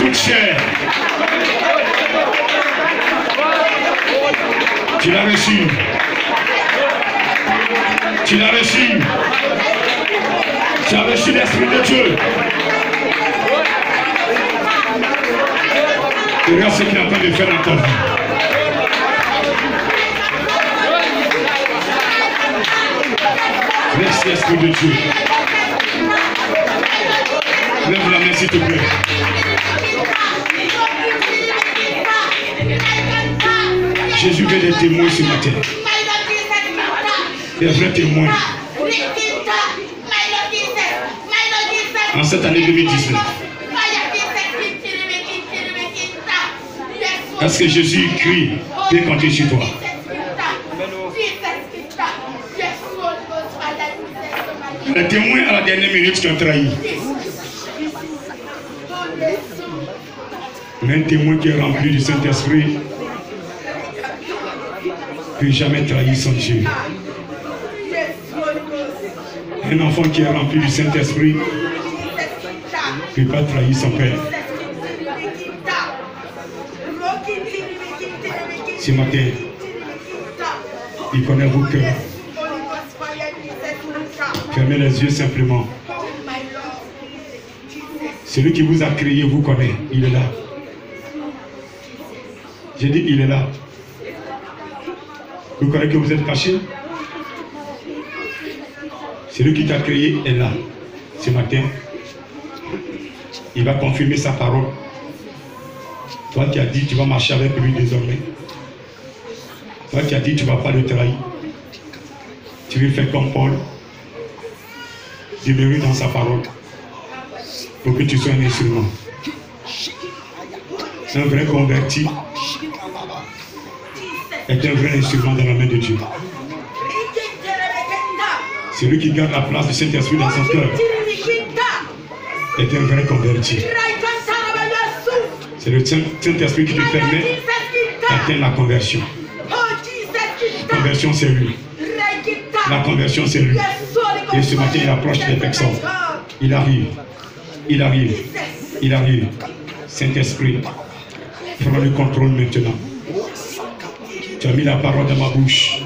coûte cher. Tu l'as reçu. Tu l'as reçu. Tu as reçu l'Esprit de Dieu. Regarde ce qu'il est en train de faire dans ta vie. Merci Esprit de Dieu. Lève la main s'il te plaît. Jésus veut des témoins ce matin. Des vrais témoins. En cette année 2019. Est-ce que Jésus crie peut compter sur toi? Les témoins à la dernière minute qui ont trahi. Mais un témoin qui est rempli du Saint-Esprit ne peut jamais trahir son Dieu. Un enfant qui est rempli du Saint-Esprit ne peut pas trahir son Père. Ce matin, il connaît vos cœurs. Fermez les yeux simplement. Celui qui vous a créé vous connaît. Il est là. J'ai dit il est là. Vous croyez que vous êtes caché? Celui qui t'a créé est là. Ce matin, il va confirmer sa parole. Toi qui as dit tu vas marcher avec lui désormais. Toi qui as dit tu ne vas pas le trahir. Tu veux faire comme Paul. Demeurer dans sa parole. Pour que tu sois un instrument. Un vrai converti est un vrai instrument dans la main de Dieu. Celui qui garde la place du Saint-Esprit dans son cœur est un vrai converti. C'est le Saint-Esprit qui te permet d'atteindre la conversion. La conversion, c'est lui. La conversion, c'est lui. Et ce matin, il approche des personnes. Il arrive. Il arrive. Il arrive. Saint-Esprit, prends le contrôle maintenant. Tu as mis la parole dans ma bouche.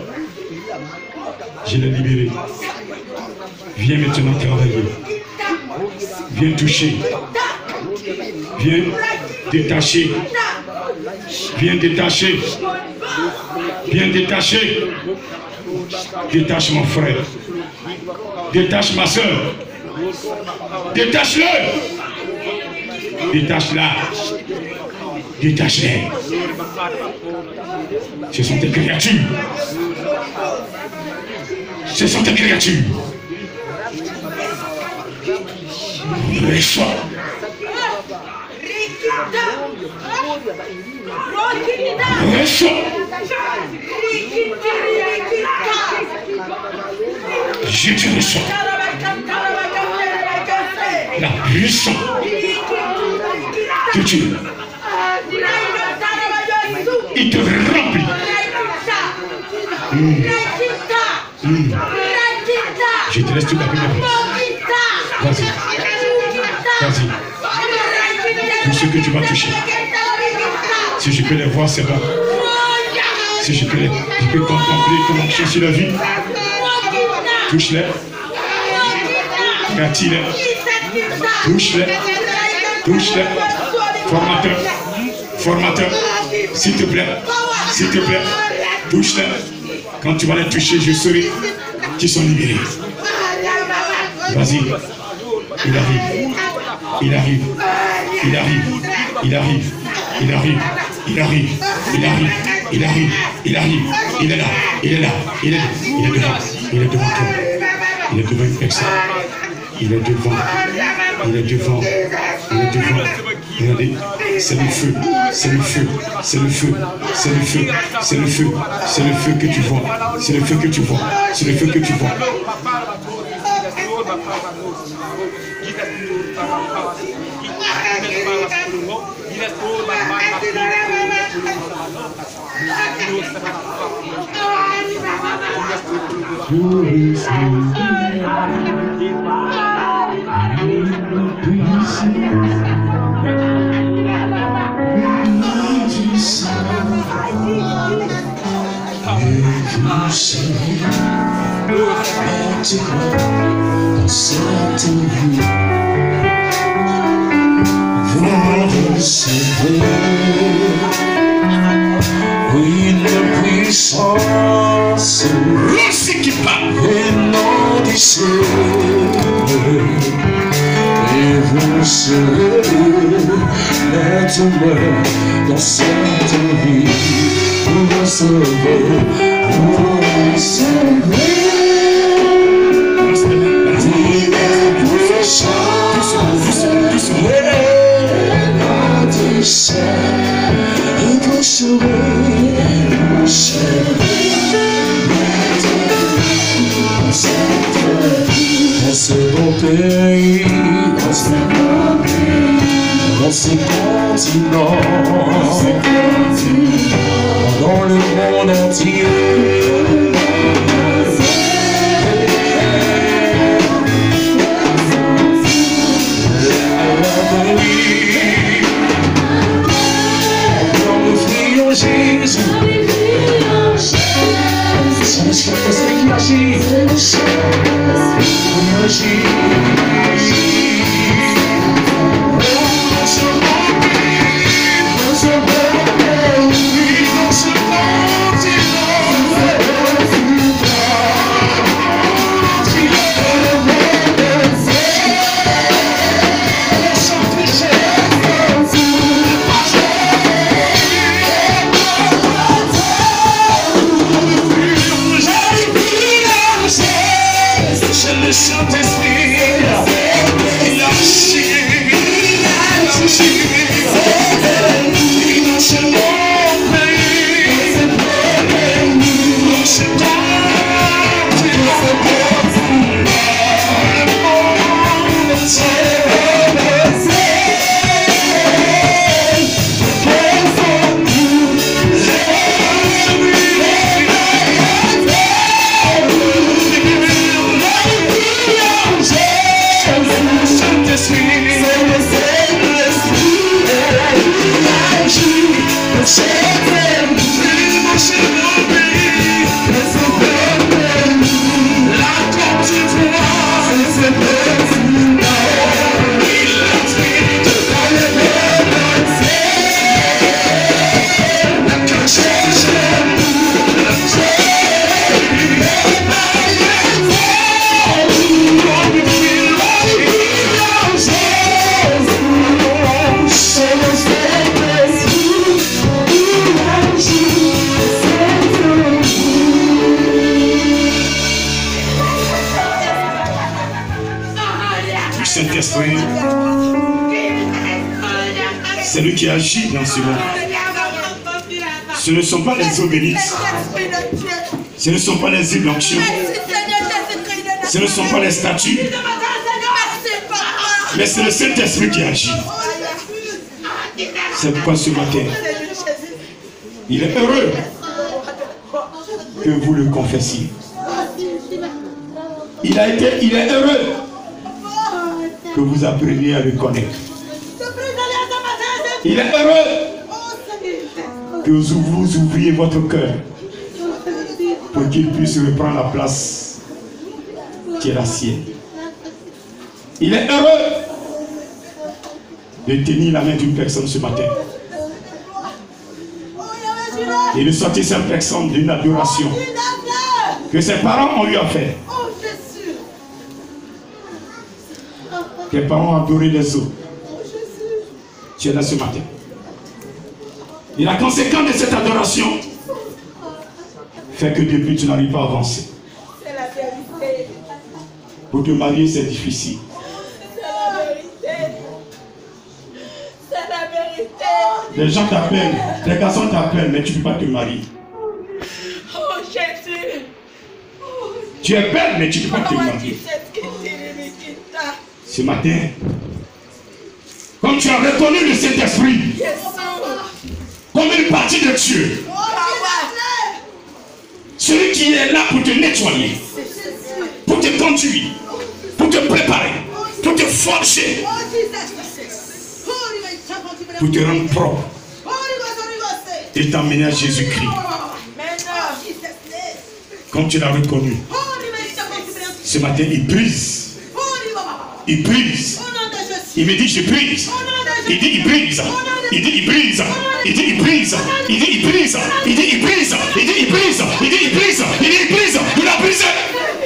Je l'ai libérée. Viens maintenant travailler. Viens toucher. Viens détacher. Viens détacher. Viens détacher. Détache mon frère. Détache ma soeur. Détache-le. Détache-la. Détache-les. Ce sont tes créatures. Ce sont tes créatures. Reçois. Reçois. Je te reçois. La puissance de Dieu. Il te remplit. Je te laisse tout la première place. Vas-y. Vas-y. Tout ce que tu vas toucher. Si je peux les voir, c'est bon. Si je peux contempler comment marcher sur la vie. Touche-les. Gâtis-les. Touche-les. Touche-les. Formateur. Formateur. S'il te plaît. S'il te plaît. Touche-les. Quand tu vas les toucher, je saurai qu'ils sont libérés. Vas-y. Il arrive. Il arrive. Il arrive. Il arrive. Il arrive. Il arrive. Il arrive. Il arrive. Il arrive. Il est là. Il est là. Il est là. Il est devant. Il est devant toi. Il est devant une personne. Il est devant. Il est devant. Il est devant. Regardez. C'est le feu. C'est le feu. C'est le feu. C'est le feu. C'est le feu. C'est le feu que tu vois. C'est le feu que tu vois. C'est le feu que tu vois. dans cette vie. Vous recevez, oui, la puissance et non du ciel. Et vous serez maintenant dans cette vie. Vous recevez, vous recevez. Et vous serez, dans ce bon pays, dans ce continent, dans le monde entier. Jésus, c'est le Saint-Esprit qui agit, C'est lui qui agit dans ce monde. Ce ne sont pas les eaux bénites. Ce ne sont pas les huiles d'onction. Ce ne sont pas les statues. Mais c'est le Saint-Esprit qui agit. C'est pourquoi ce matin, il est heureux que vous le confessiez. Il est heureux que vous appreniez à le connaître. Il est heureux que vous ouvriez votre cœur pour qu'il puisse reprendre la place qui est la sienne. Il est heureux de tenir la main d'une personne ce matin et de sortir cette personne d'une adoration que ses parents ont eu à faire. Tes parents ont adoré les eaux. Tu es là ce matin. Et la conséquence de cette adoration fait que depuis tu n'arrives pas à avancer. C'est la vérité. Pour te marier, c'est difficile. C'est la vérité. C'est la vérité. Les gens t'appellent, les garçons t'appellent, mais tu ne peux pas te marier. Oh Jésus. Tu es belle, mais tu ne peux pas te marier. Ce matin, comme tu as reconnu le Saint-Esprit comme une partie de Dieu, celui qui est là pour te nettoyer, pour te conduire, pour te préparer, pour te forger, pour te rendre propre et t'emmener à Jésus-Christ. Comme tu l'as reconnu, Ce matin, il brise. Il brise. Il me dit, je brise. Il dit, il brise. Il dit, il brise. Il dit, il brise. Il dit, il brise. Il dit, il brise. Il dit, il brise. Il dit, il brise. Il dit, il brise. Il a brisé.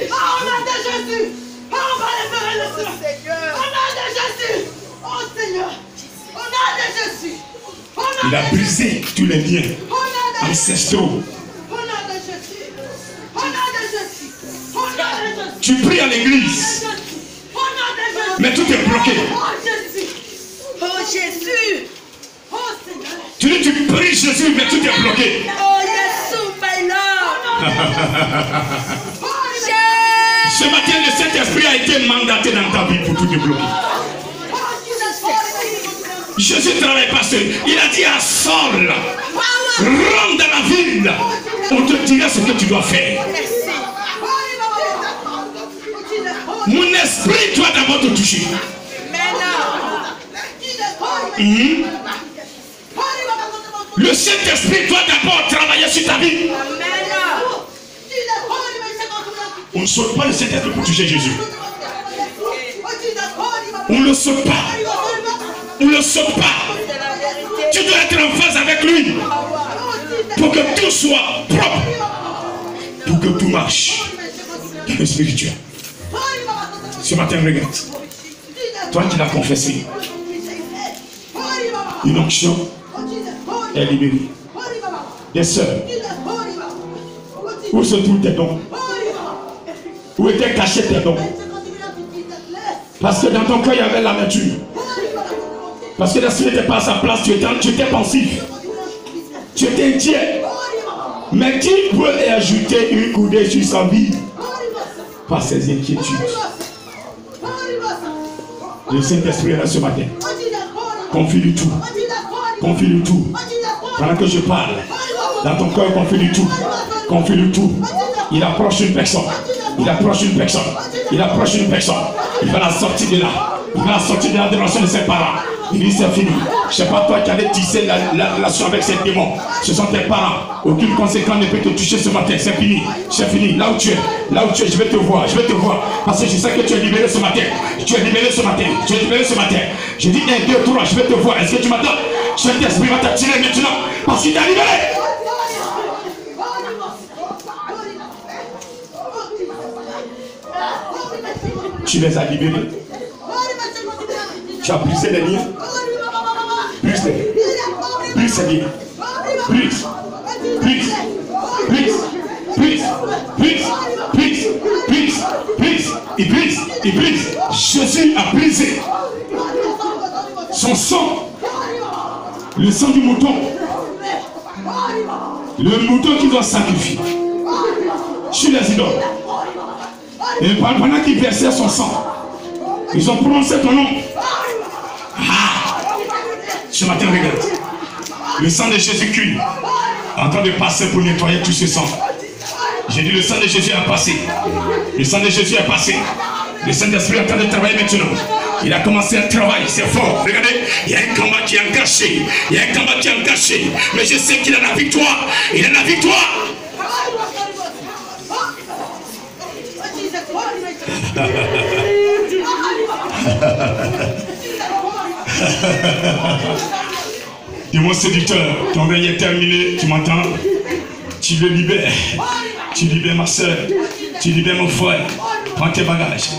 Au nom de Jésus. On va libérer le Seigneur. Au nom de Jésus. Oh Seigneur. Au nom de Jésus. Il a brisé tous les liens ancestraux. Tu pries à l'église, mais tout est bloqué. Oh Jésus. Oh Seigneur. Tu dis tu pries Jésus, mais tout est bloqué. Oh Jésus, my Lord. Ce matin, le Saint-Esprit a été mandaté dans ta vie pour tout débloquer. Jésus ne travaille pas seul. Il a dit à Saul, rentre dans la ville. On te dira ce que tu dois faire. Mon esprit doit d'abord te toucher. Le Saint-Esprit doit d'abord travailler sur ta vie. On ne saute pas le Saint-Esprit pour toucher Jésus. On ne le saute pas. On ne le saute pas. Tu dois être en phase avec lui pour que tout soit propre, pour que tout marche. Spirituel. Ce matin, regarde. Toi qui l'as confessé, une onction est libérée. Des sœurs, où se trouvent tes dons? Où étaient cachés tes dons? Parce que dans ton cœur, il y avait l'amertume. Parce que l'esprit n'était pas à sa place, tu étais pensif. Tu étais inquiet. Mais qui peut ajouter une coudée sur sa vie par ses inquiétudes? Le Saint-Esprit est là ce matin. Confie-lui tout. Confie-lui tout. Pendant que je parle, dans ton cœur, confie-lui tout. Confie-lui tout. Il approche une personne. Il approche une personne. Il approche une personne. Il va la sortir de là. Il va la sortir de la dimension de ses parents. Il dit c'est fini. Je ne sais pas toi qui allais tisser la relation avec ces démons. Ce sont tes parents. Aucune conséquence ne peut te toucher ce matin. C'est fini. C'est fini. Là où tu es. Là où tu es, je vais te voir. Je vais te voir. Parce que je sais que tu es libéré ce matin. Tu es libéré ce matin. Tu es libéré ce matin. Je dis 1, 2, 3. Je vais te voir. Est-ce que tu m'attends? Saint-Esprit va t'attirer maintenant. Parce qu'il t'a libéré. Tu les as libérés. Tu as brisé les liens. Brise-les. Brise les liens. Brise. Brise. Brise. Brise. Brise. Brise. Brise. Brise. Il brise. Il brise. Jésus a brisé son sang. Le sang du mouton. Le mouton qui doit sacrifier sur les idoles. Et pendant qu'il versait son sang, ils ont prononcé ton nom. Ce matin, regarde. Le sang de Jésus-Christ en train de passer pour nettoyer tout ce sang. J'ai dit le sang de Jésus a passé. Le sang de Jésus a passé. Le Saint-Esprit est en train de travailler maintenant. Il a commencé un travail, c'est fort. Regardez, il y a un combat qui est caché. Il y a un combat qui est caché. Mais je sais qu'il a la victoire. Il a la victoire. Dis mon séducteur, ton veille est terminé, tu m'entends? Tu le libères. Tu libères ma soeur. Tu libères mon frère. Prends tes bagages.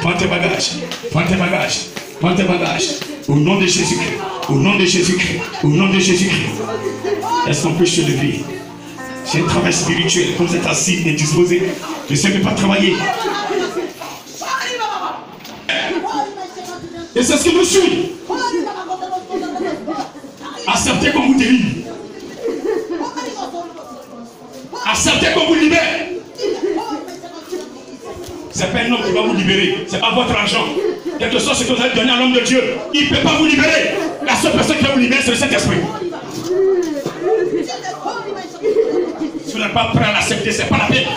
Prends tes bagages. Prends tes bagages. Prends tes bagages. Au nom de Jésus-Christ. Au nom de Jésus-Christ. Au nom de Jésus-Christ. Est-ce qu'on peut se lever? C'est un travail spirituel. Comme vous êtes assis et disposé, je ne sais pas travailler. Et c'est ce qui nous suit. Acceptez qu'on vous délivre. Acceptez qu'on vous libère. Ce n'est pas un homme qui va vous libérer. Ce n'est pas votre argent. Quelque chose que vous avez donné à l'homme de Dieu. Il ne peut pas vous libérer. La seule personne qui va vous libérer, c'est le Saint-Esprit. Si vous n'êtes pas prêt à l'accepter, ce n'est pas la peine.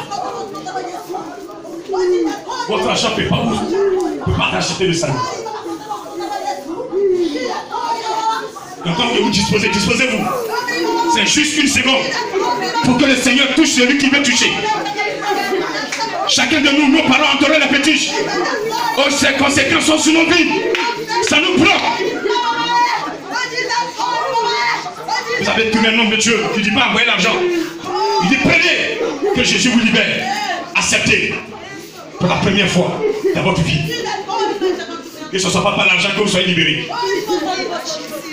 Votre argent ne peut pas racheter le salut. Donc quand vous disposez, disposez-vous. C'est juste une seconde pour que le Seigneur touche celui qui veut toucher. Chacun de nous, nos parents ont adoré la fétiche. Oh, ces conséquences sont sur nos vies. Ça nous bloque. Vous avez tous les noms de Dieu qui ne dit pas envoyer l'argent. Il dit prenez que Jésus vous libère. Acceptez pour la première fois dans votre vie. Que ce ne soit pas par l'argent que vous soyez libérés.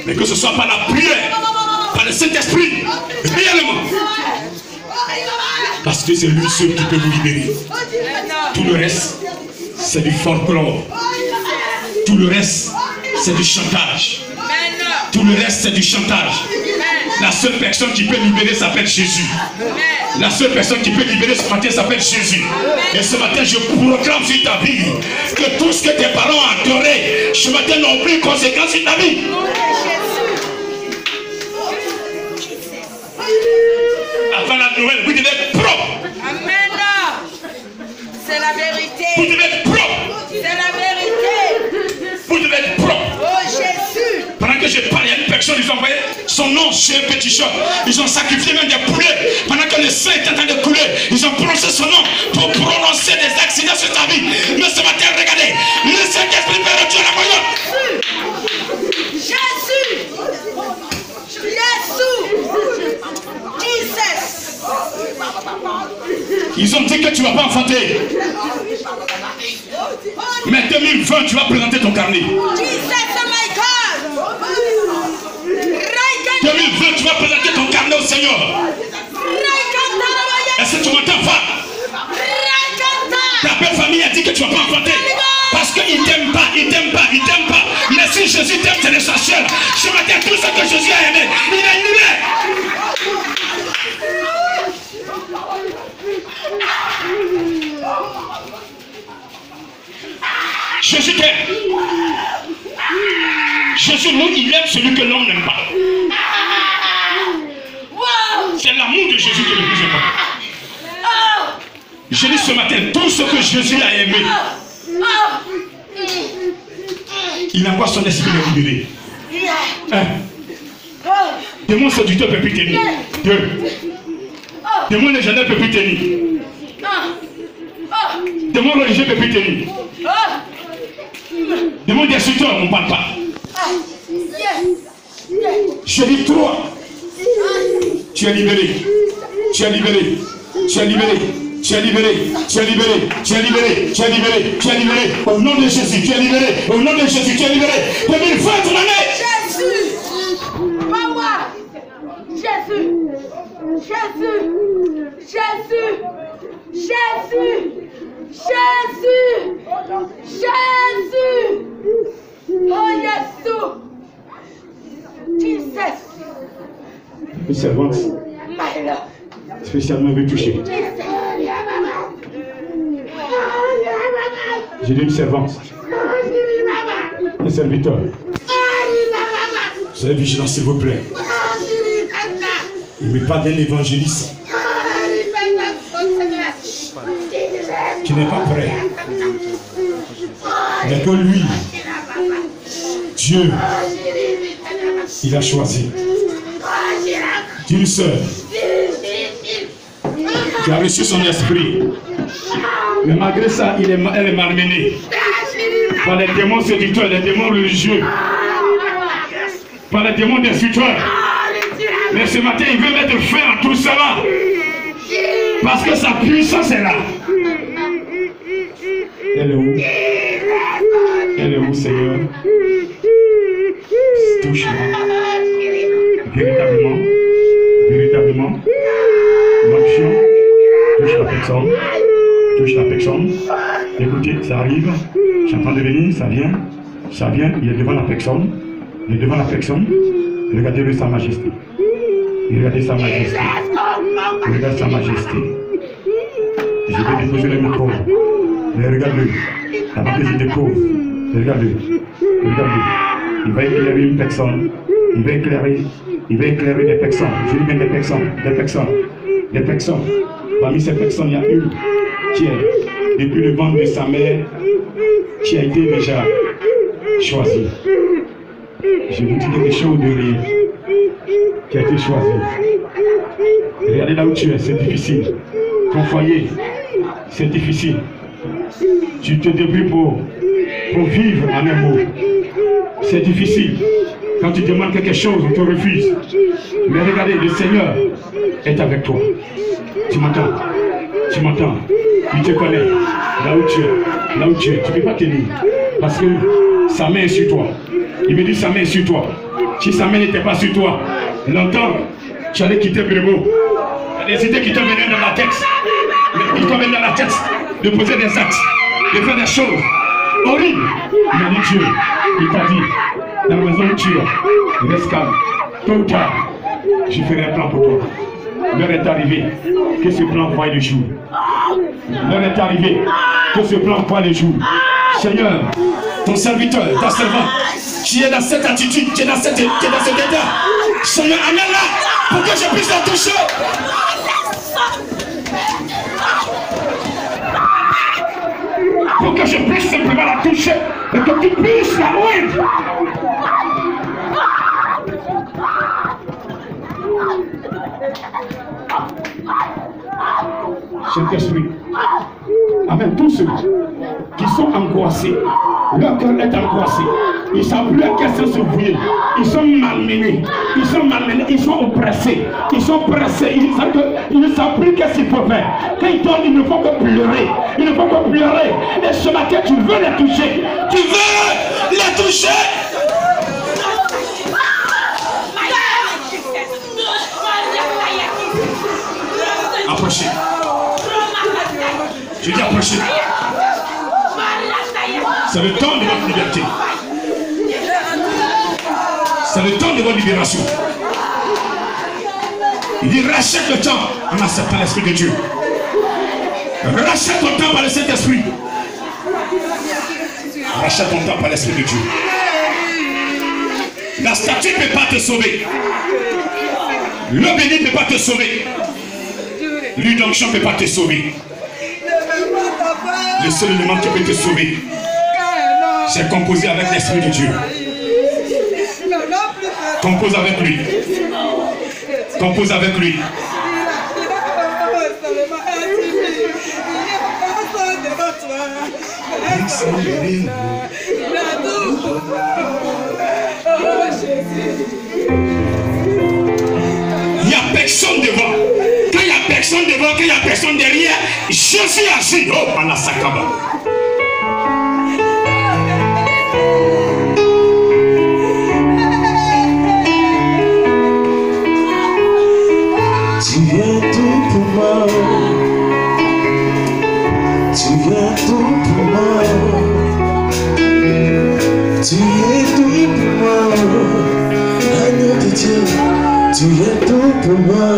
Mais que ce soit par la prière, par le Saint-Esprit, réellement. Parce que c'est lui seul qui peut vous libérer. Tout le reste, c'est du folklore. Tout le reste, c'est du chantage. Tout le reste, c'est du chantage. La seule personne qui peut libérer s'appelle Jésus. La seule personne qui peut libérer ce matin s'appelle Jésus. Et ce matin, je proclame sur ta vie que tout ce que tes parents ont adoré, ce matin n'ont plus de conséquences sur ta vie. Avant la Noël, vous devez être propre. Amen. C'est la vérité. Vous devez être propre. C'est la vérité. Vous devez être propre. Oh Jésus. Pendant que je parle, il y a une personne, ils ont envoyé son nom chez un petit shop. Ils ont sacrifié même des poulets. Pendant que le sang est en train de couler, ils ont prononcé son nom pour prononcer des accidents sur ta vie. Mais ce matin, regardez, le Saint-Esprit peut retirer la moyenne. Jésus. Jésus. Jesus. Ils ont dit que tu ne vas pas enfanter. Mais 2020, tu vas présenter ton carnet. Jesus, oh my God. 2020, tu vas présenter ton carnet au Seigneur. Est-ce que tu m'entends pas? Ta belle famille a dit que tu ne vas pas enfanter. Parce qu'il ne t'aime pas, il ne t'aime pas, il ne t'aime pas. Mais si Jésus t'aime, c'est l'essentiel. Ce matin, tout ce que Jésus a aimé, il a annulé. Jésus t'aime. Jésus, nous, il aime celui que l'homme n'aime pas. C'est l'amour de Jésus qui est le plus important. Je dis ce matin, tout ce que Jésus a aimé, il envoie son esprit de libérer. Un. Demande séducteur peut plus tenir. Deux. Demande légionnaire peut plus tenir. Demande religieux peut plus tenir. Demande destructeur, on ne parle pas. Je dis 3. Tu es libéré. Tu es libéré. Tu es libéré. Tu es libéré. Tu es libéré. Tu es libéré. Tu es libéré. Tu es libéré. Au nom de Jésus, tu es libéré. Au nom de Jésus, tu es libéré. 2020, ton année. Jésus. Power. Jésus. Jésus. Jésus. Jésus. Jésus. Jésus. Oh Jésus. Jesus. Une servante, My Lord. spécialement veut toucher. J'ai dit une servante. Un serviteur. Soyez vigilants, s'il vous plaît. Il ne met pas d'un évangéliste qui n'est pas prêt. Mais que lui, Dieu, il a choisi. D'une sœur qui a reçu son esprit. Mais malgré ça, elle est malmenée par les démons séducteurs, les démons religieux, par les démons destructeurs. Mais ce matin, il veut mettre fin à tout cela. Parce que sa puissance est là. Elle est où? Elle est où, Seigneur? Touche-moi. Véritablement. Véritablement. L'action. Touche la personne. Touche la personne. Écoutez, ça arrive. Je suis en train de venir, ça vient. Ça vient, il est devant la personne. Il est devant la personne. Regardez-le, sa majesté. Regardez sa majesté. Regarde sa majesté. Je vais déposer le micro. Mais regarde-le. Avant que je dépose. Regarde-le. Regarde-le. Il va éclairer une personne. Il va éclairer des personnes. Je dis bien des personnes. Des personnes. Des personnes. Parmi ces personnes, il y a une qui est, depuis le ventre de sa mère, qui a été déjà choisie. Je vous dis quelque chose de rien. Qui a été choisi. Regardez là où tu es, c'est difficile. Ton foyer, C'est difficile. Tu te débrouilles pour vivre en un mot. C'est difficile. Quand tu demandes quelque chose, on te refuse. Mais regardez, le Seigneur est avec toi. Tu m'entends? Tu m'entends? Il te connaît. Là où tu es. Là où tu es. Tu ne peux pas tenir. Parce que sa main est sur toi. Il me dit sa main est sur toi. Si sa main n'était pas sur toi, longtemps, tu allais quitter Brémo. Il y a des idées qui te venaient dans la tête. Qui te venaient dans la tête. De poser des actes. De faire des choses horribles. Mais Dieu, il t'a dit, dans la maison où tu es, reste calme. Tôt ou tard, je ferai un plan pour toi. L'heure est arrivée que ce plan voie le jour. L'heure est arrivée que ce plan voie le jour. Seigneur, ton serviteur, ta servante, qui est dans cette attitude, qui est dans cet état, Seigneur, amène-la pour que je puisse la toucher. Pour que je puisse simplement la toucher et que tu puisses la louer. Saint-Esprit, amène tous ceux qui sont angoissés, leur cœur est angoissé, ils ne savent plus à quel sens se vouer, ils sont malmenés, ils sont oppressés, ils sont pressés, ils ne savent plus qu'est-ce qu'il faut faire. Quand ils tombent, il ne faut que pleurer, et ce matin tu veux les toucher, Approchez. Je dis approchez. C'est le temps de votre liberté. C'est le temps de votre libération. Il dit rachète le temps en acceptant l'Esprit de Dieu. Rachète ton temps par le Saint-Esprit. Rachète ton temps par l'Esprit de Dieu. La statue ne peut pas te sauver. Le béni ne peut pas te sauver. L'onction ne peut pas te sauver. Le seul élément qui peut te sauver, c'est composer avec l'Esprit de Dieu. Compose avec lui. Compose avec lui. Il n'y a personne devant. Quand il n'y a personne devant, quand il n'y a personne derrière, je suis assis. Oh, en la sakaba. Tu viens tout pour moi. Tu viens tout pour moi. Tu es tout pour moi. Agneau de Dieu, tu es tout pour moi.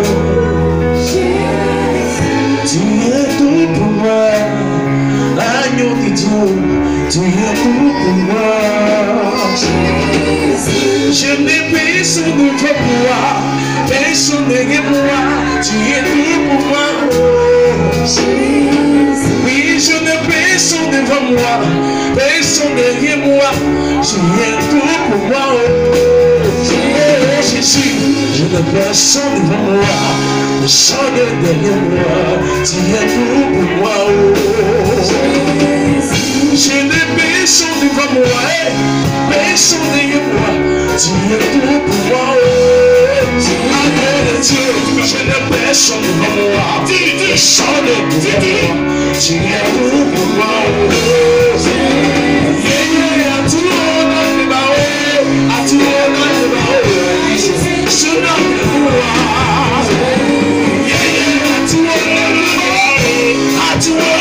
Tu es tout pour moi. Agneau de Dieu, tu es tout pour moi. Je n'ai personne devant moi, personne derrière moi. Tu es tout pour moi. Oui, je n'ai personne devant moi, personne derrière moi. Tu es tout pour moi. Jésus, je n'ai personne devant moi, personne derrière moi. Tu es tout pour moi. Je n'ai personne devant moi, personne derrière moi. Tu es tout pour moi. Amen, Dieu, je n'ai personne devant moi, personne derrière moi. Tu es tout pour moi. À tout honneur, à tout honneur, je n'ai pour moi. À tout honneur, à tout honneur,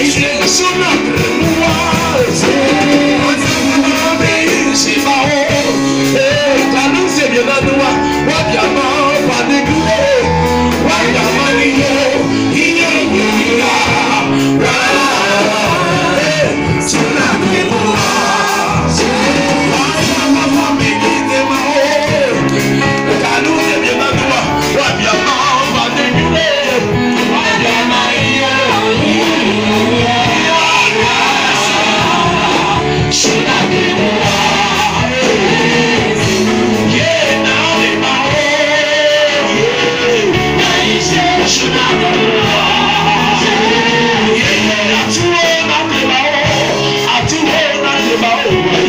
je n'ai pour moi.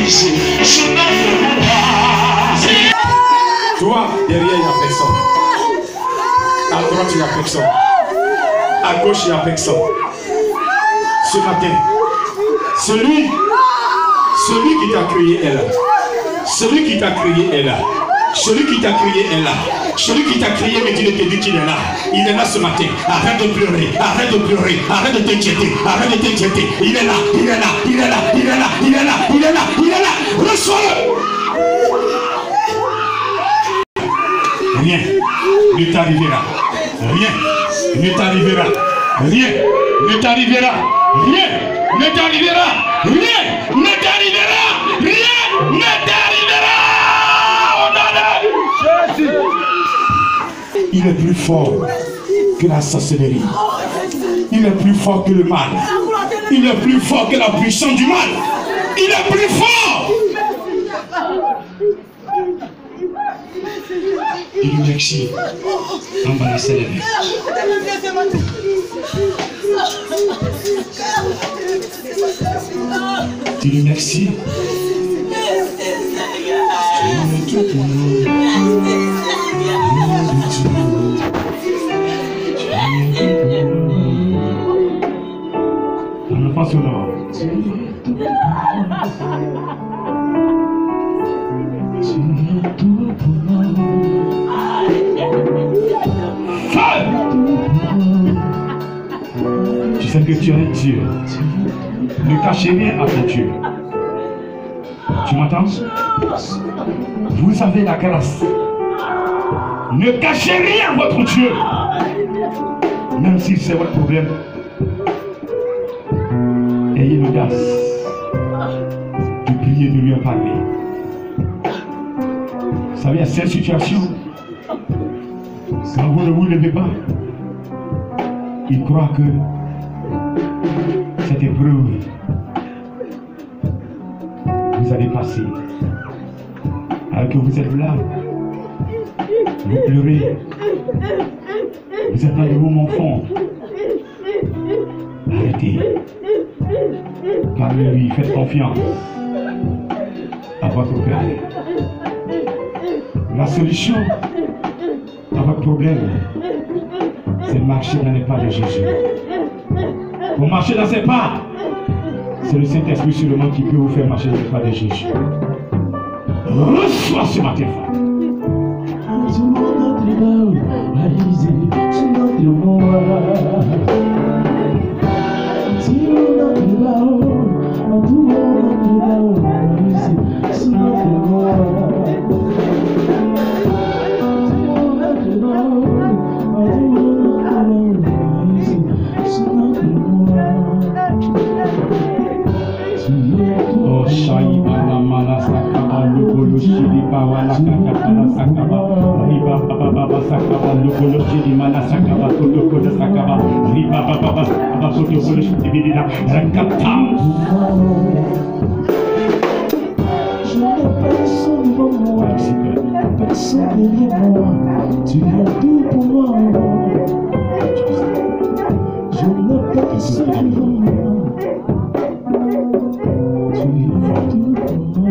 ici. Son nom de gloire. Toi, derrière, il n'y a personne. À droite, il n'y a personne. À gauche, il n'y a personne. Ce matin, celui qui t'a créé est là. Celui qui t'a créé est là. Celui qui t'a créé est là. Celui qui t'a créé, mais tu ne te dis qu'il est là. Il est là ce matin. Arrête de pleurer. Arrête de pleurer. Arrête de t'inquiéter. Arrête de t'inquiéter. Il est là. Il est là. Il est là. Il est là. Il est là. Il est là. Il est là. Reçois-le. Rien ne t'arrivera. Rien ne t'arrivera. Rien ne t'arrivera. Rien ne t'arrivera. Rien ne t'arrivera. Rien ne t'arrivera. Au nom de Jésus. Il est plus fort que la sorcellerie. Il est plus fort que le mal. Il est plus fort que la puissance du mal. Il est plus fort. Il lui merci. Embarrassez les mains. Tu lui merci. On ne passe au nord. Tu sais que tu es un Dieu. Ne cachez rien à ton Dieu. Tu m'entends? Vous avez la grâce. Ne cachez rien à votre Dieu. Même si c'est votre problème. Ayez l'audace de prier, de lui en parler. Vous savez, à cette situation, quand vous ne vous levez pas, il croit que cette épreuve, vous allez passer. Alors que vous êtes là, vous pleurez, vous êtes dans le haut mon fond. Arrêtez. Parlez-lui, faites confiance à votre Père. La solution à votre problème, c'est de marcher dans les pas de Jésus. Vous marchez dans ses pas, c'est le Saint-Esprit seulement qui peut vous faire marcher dans les pas de Jésus. Reçois ce matin. Tu as tout pour moi. Je n'ai personne pour moi. Tu as tout pour moi.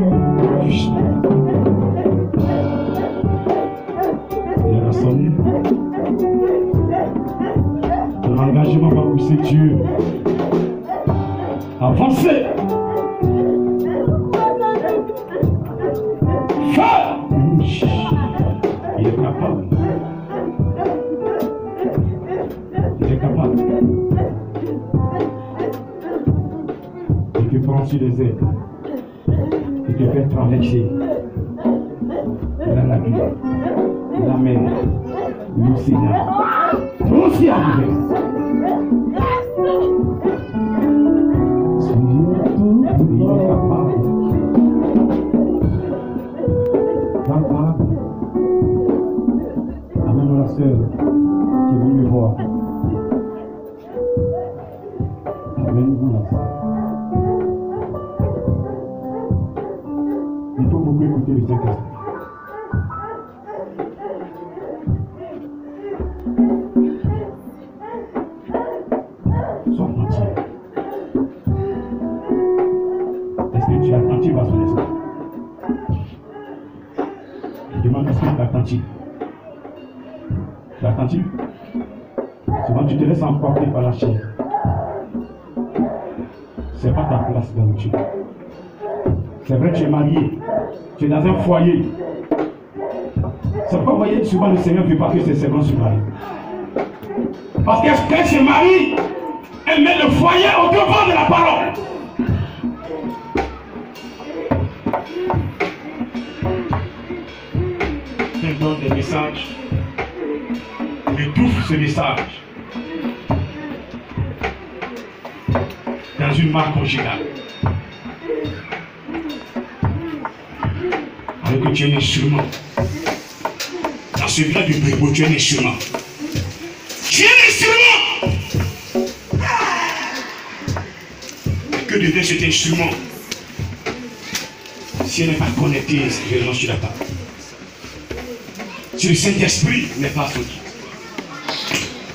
Il y a la sonne. Ton engagement va pousser Dieu. Avancez. Il est capable. Il est capable. Il peut prendre sur les ailes. Il peut faire traverser la vie, la mer, l'océan. Aussi arrivé. Il est capable. Capable. Amène la sœur qui est venue me voir. Amène-vous la sœur. Il faut beaucoup écouter le Saint-Esprit. Sois attentif. Est-ce que tu es attentif à son esprit? demande est-ce que tu es attentif. Tu es attentif? Souvent tu te laisses emporter par la chair. Ce n'est pas ta place là où tu es. C'est vrai que tu es marié. Tu es dans un foyer. C'est pourquoi vous voyez souvent le Seigneur ne veut pas que ses servants se marient. Parce que quand elle se marie, elle met le foyer au devant de la parole. Elle donne des messages. Elle étouffe ce message dans une marque conjugale. Alors que tu es un instrument. Dans ce village de Bébo, tu es un instrument. Tu es un instrument. Que devient cet instrument si elle n'est pas connectée spirituellement sur la table? Si le Saint-Esprit n'est pas son guide.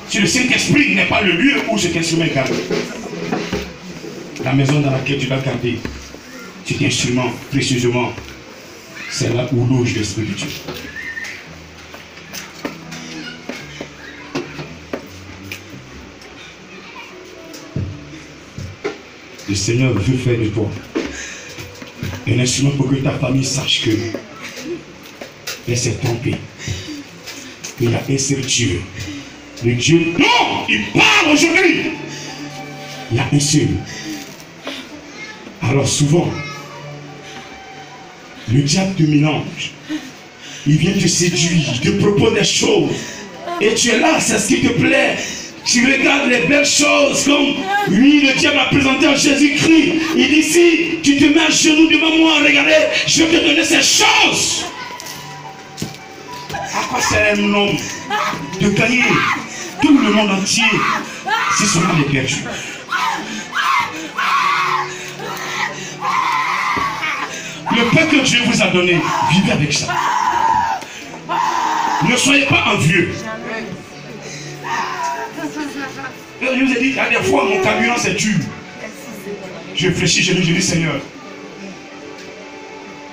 Si le Saint-Esprit n'est pas le lieu où cet instrument est gardé. La maison dans laquelle tu dois garder cet instrument précieusement, c'est là où loge l'Esprit de Dieu. Le Seigneur veut faire de toi un instrument pour que ta famille sache que elle s'est trompée. Il y a un seul Dieu. Le Dieu dont il parle aujourd'hui. Il y a un seul. Alors souvent, le diable te mélange. Il vient te séduire, te propose des choses. Et tu es là, c'est ce qui te plaît. Tu regardes les belles choses comme lui, le diable a présenté à Jésus-Christ. Il dit, si tu te mets à genoux devant moi, regardez, je vais te donner ces choses. À quoi sert un homme de gagner tout le monde entier si son âme est perdue? Le pain que Dieu vous a donné, vivez avec ça. Ne soyez pas envieux. Je vous ai dit, il y a des fois, mon carburant c'est dur. Je réfléchis, je dis, Seigneur,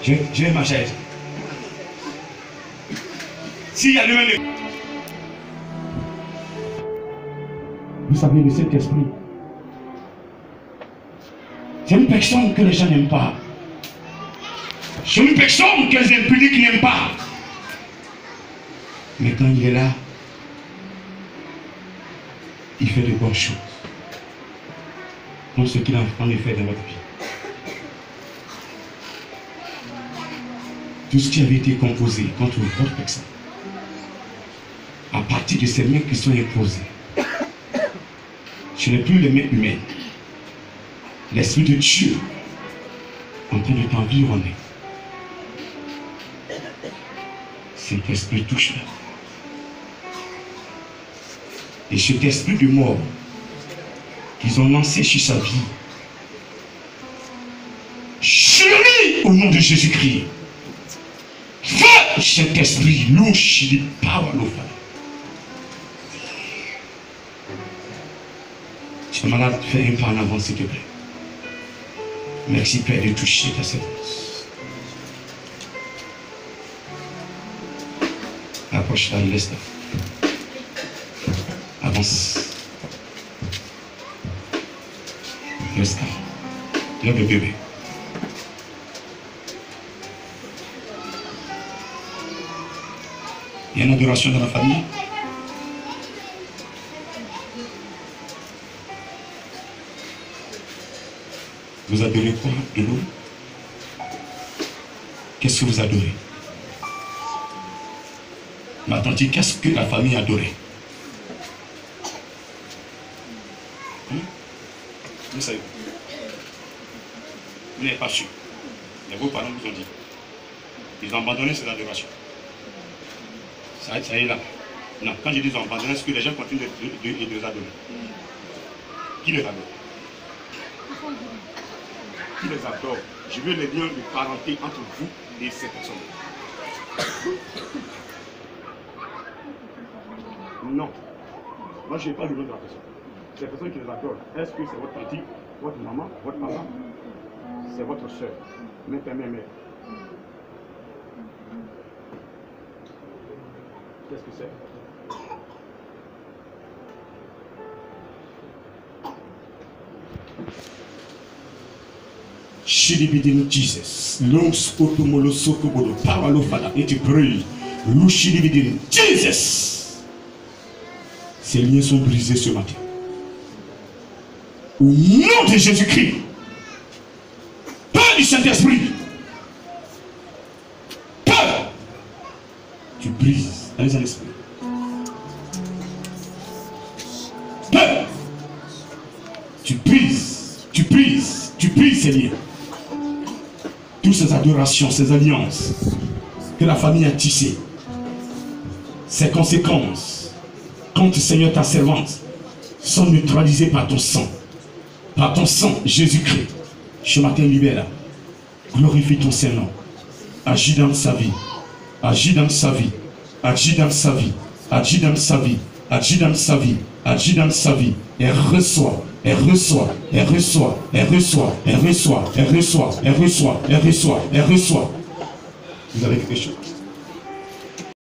j'ai ma chaise. S'il y a lui-même... Vous savez, le Saint-Esprit, c'est une personne que les gens n'aiment pas. C'est une personne que les impudiques n'aiment pas. Mais quand il est là, il fait de bonnes choses. Comme ce qu'il a en effet dans notre vie. Tout ce qui avait été composé contre votre personne, à partir de ces mains qui sont imposées, ce n'est plus les mains humaines. L'Esprit de Dieu en train de t'environner. Cet esprit touche là. Et cet esprit de mort qu'ils ont lancé sur sa vie, chérie au nom de Jésus-Christ. Fais cet esprit louche, il power l'eau. Tu es malade, fais un pas en avant s'il te plaît. Merci Père de toucher ta séance. Approche-la, laisse-la. Avance. Laisse-la. Lève le bébé. Il y a une adoration dans la famille. Vous adorez quoi? De l'eau? Qu'est-ce que vous adorez? Ma tante, qu'est-ce que la famille adorait? Vous savez, vous n'avez pas su. Mais vos parents vous ont dit. Ils ont abandonné cette adoration. Ça y est là. Non, quand je dis ils ont abandonné, c'est que les gens continuent de les adorer. Qui les adore? Qui les adore? Je veux les liens de parenté entre vous et ces personnes. Non. Moi, je n'ai pas le nom de la personne. C'est la personne qui les adore. Est-ce que c'est votre tante, votre maman, votre papa? C'est votre soeur, même père, même mère. Qu'est-ce que c'est? Shilibidin Jesus. L'oxotomolo sokobolo. Paralo fada. Et tu pries. Louchilibidin Jesus. Ces liens sont brisés ce matin. Au nom de Jésus-Christ. Peur du Saint-Esprit. Peur. Tu brises. Allez à l'esprit. Peur. Tu brises. Tu brises. Tu brises ces liens. Toutes ces adorations, ces alliances que la famille a tissées. Ces conséquences. Quand Seigneur ta servante sont neutralisées par ton sang. Par ton sang, Jésus-Christ. Ce matin, libère. Glorifie ton Saint-Nom. Agis dans sa vie. Agis dans sa vie. Agis dans sa vie. Agis dans sa vie. Agis dans sa vie. Agis dans sa vie. Et reçoit. Elle reçoit, elle reçoit, elle reçoit, elle reçoit, elle reçoit, elle reçoit, elle reçoit, elle reçoit. Vous avez quelque chose?